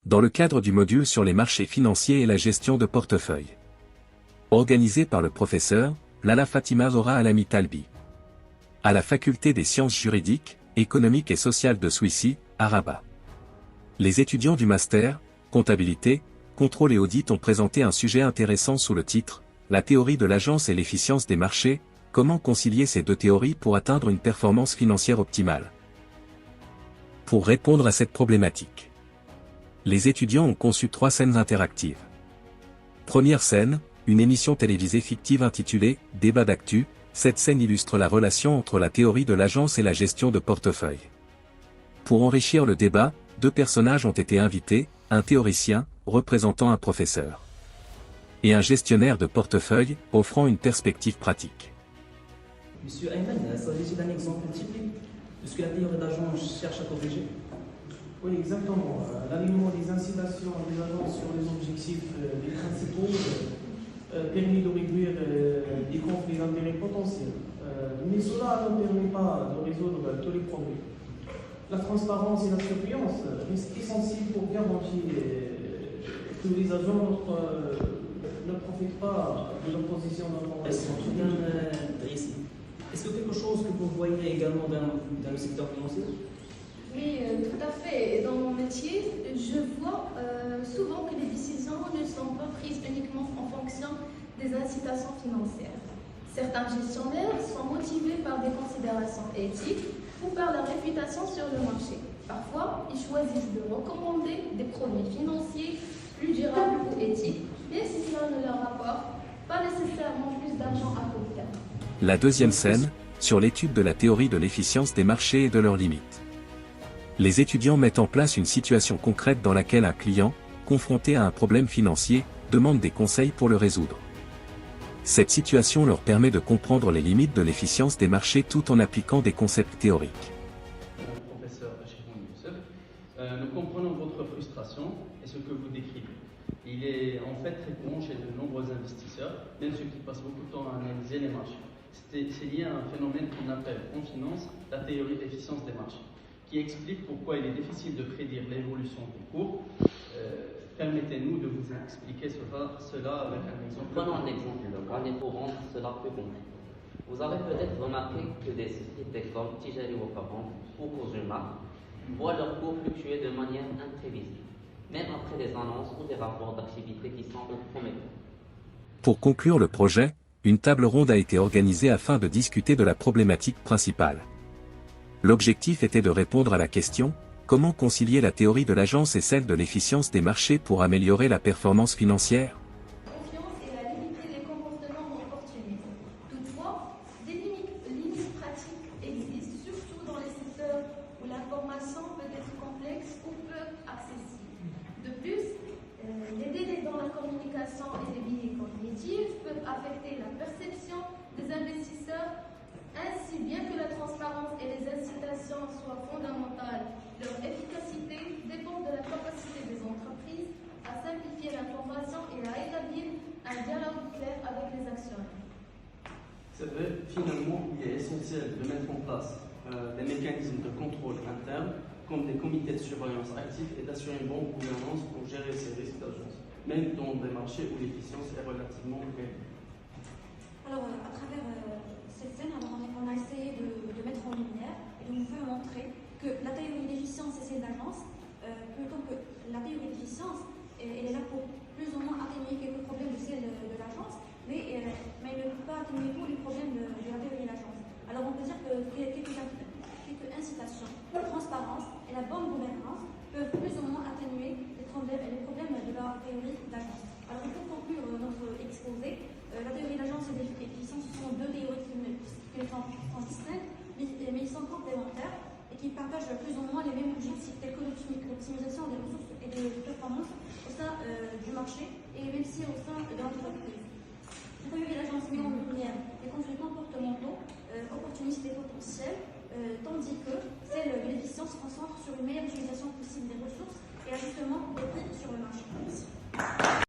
dans le cadre du module sur les marchés financiers et la gestion de portefeuille. Organisé par le professeur Lala Fatima Zora Alami Talbi. À la faculté des sciences juridiques, économiques et sociales de Souissi, à Rabat. Les étudiants du master, comptabilité, contrôle et audit ont présenté un sujet intéressant sous le titre « La théorie de l'agence et l'efficience des marchés, comment concilier ces deux théories pour atteindre une performance financière optimale ?» Pour répondre à cette problématique, les étudiants ont conçu 3 scènes interactives. Première scène, une émission télévisée fictive intitulée « Débat d'actu ». Cette scène illustre la relation entre la théorie de l'agence et la gestion de portefeuille. Pour enrichir le débat, 2 personnages ont été invités, un théoricien, représentant un professeur, et un gestionnaire de portefeuille, offrant une perspective pratique. Monsieur Ayman, s'agit-il d'un exemple typique de ce que la théorie d'agence cherche à corriger? Oui, exactement. L'alignement des incitations des agences sur les objectifs des principaux permet de réduire les conflits d'intérêts potentiels. Mais cela ne permet pas de résoudre tous les problèmes. La transparence et la surveillance restent essentielles pour garantir que les agents ne profitent pas de leur position d'information. Est-ce que quelque chose que vous voyez également dans le secteur financier? Oui, tout à fait. Et dans mon métier, je vois souvent que les décisions ne sont pas prises uniquement en fonction des incitations financières. Certains gestionnaires sont motivés par des considérations éthiques ou par leur réputation sur le marché. Parfois, ils choisissent de recommander des produits financiers plus durables ou éthiques, même si cela ne leur rapporte pas nécessairement plus d'argent à court terme. La deuxième scène, sur l'étude de la théorie de l'efficience des marchés et de leurs limites. Les étudiants mettent en place une situation concrète dans laquelle un client, confronté à un problème financier, demande des conseils pour le résoudre. Cette situation leur permet de comprendre les limites de l'efficience des marchés tout en appliquant des concepts théoriques. Professeur Achiboun Youssef, nous comprenons votre frustration et ce que vous décrivez. Il est en fait très courant chez de nombreux investisseurs, même ceux qui passent beaucoup de temps à analyser les marchés. C'est lié à un phénomène qu'on appelle en finance la théorie d'efficience des marchés, qui explique pourquoi il est difficile de prédire l'évolution des cours. Permettez-nous de vous expliquer cela avec un exemple. Prenons un exemple local et pour rendre cela plus concret. Vous avez peut-être remarqué que des sociétés comme Tijari Wakaban ou Courgemark voient leurs cours fluctuer de manière imprévisible, même après des annonces ou des rapports d'activité qui semblent prometteurs. Pour conclure le projet, une table ronde a été organisée afin de discuter de la problématique principale. L'objectif était de répondre à la question: comment concilier la théorie de l'agence et celle de l'efficience des marchés pour améliorer la performance financière? La confiance et la limiter les comportements opportunistes. Toutefois, des limites pratiques existent, surtout dans les secteurs où l'information peut être complexe ou peu accessible. De plus, les délais dans la communication et les billets cognitifs peuvent affecter la perception des investisseurs. Ainsi, bien que la transparence et les incitations soient fondamentales, leur efficacité dépend de la capacité des entreprises à simplifier l'information et à établir un dialogue clair avec les actionnaires. C'est vrai, finalement, il est essentiel de mettre en place des mécanismes de contrôle interne, comme des comités de surveillance actifs et d'assurer une bonne gouvernance pour gérer ces risques d'agence, même dans des marchés où l'efficience est relativement faible. Alors, à travers cette scène, on a essayé de mettre en lumière et on veut montrer que la théorie d'efficience et ses agences, plutôt que la théorie d'efficience, elle est là pour plus ou moins atténuer quelques problèmes de celle de l'agence, mais elle ne peut pas atténuer tous les problèmes de la théorie de l'agence. Alors on peut dire que quelques incitations, la transparence et la bonne gouvernance peuvent plus ou moins atténuer les problèmes de la théorie d'agence. Alors pour conclure notre exposé, la théorie d'agence et d'efficience, ce sont 2 théories qui sont distinctes, mais ils sont complémentaires et qui partagent plus ou moins les mêmes objectifs tels que l'optimisation des ressources et de performance au sein du marché et même si au sein de l'entreprise. La théorie d'agence met en lumière les conflits comportementaux, opportunistes et potentiels, tandis que celle de l'efficience se concentre sur une meilleure utilisation possible des ressources et ajustement des prix sur le marché. Merci.